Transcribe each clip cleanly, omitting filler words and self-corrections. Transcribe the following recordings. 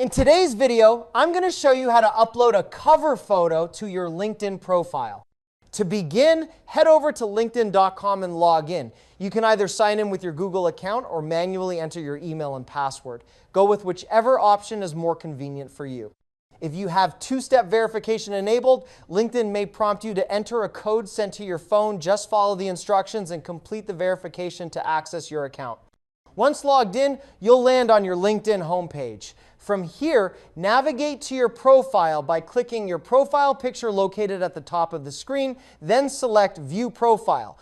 In today's video, I'm going to show you how to upload a cover photo to your LinkedIn profile. To begin, head over to linkedin.com and log in. You can either sign in with your Google account or manually enter your email and password. Go with whichever option is more convenient for you. If you have two-step verification enabled, LinkedIn may prompt you to enter a code sent to your phone. Just follow the instructions and complete the verification to access your account. Once logged in, you'll land on your LinkedIn homepage. From here, navigate to your profile by clicking your profile picture located at the top of the screen, then select View Profile.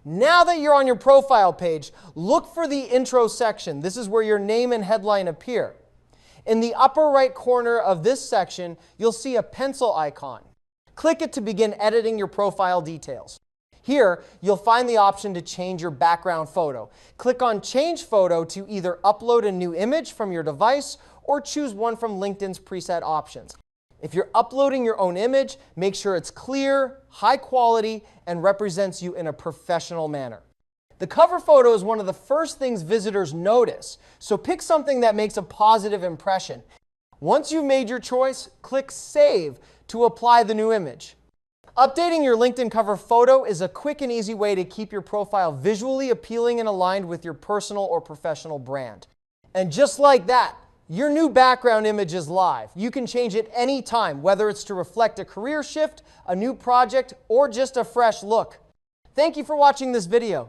Now that you're on your profile page, look for the intro section. This is where your name and headline appear. In the upper right corner of this section, you'll see a pencil icon. Click it to begin editing your profile details. Here, you'll find the option to change your background photo. Click on Change Photo to either upload a new image from your device or choose one from LinkedIn's preset options. If you're uploading your own image, make sure it's clear, high quality, and represents you in a professional manner. The cover photo is one of the first things visitors notice, so pick something that makes a positive impression. Once you've made your choice, click Save to apply the new image. Updating your LinkedIn cover photo is a quick and easy way to keep your profile visually appealing and aligned with your personal or professional brand. And just like that, your new background image is live. You can change it anytime, whether it's to reflect a career shift, a new project, or just a fresh look. Thank you for watching this video.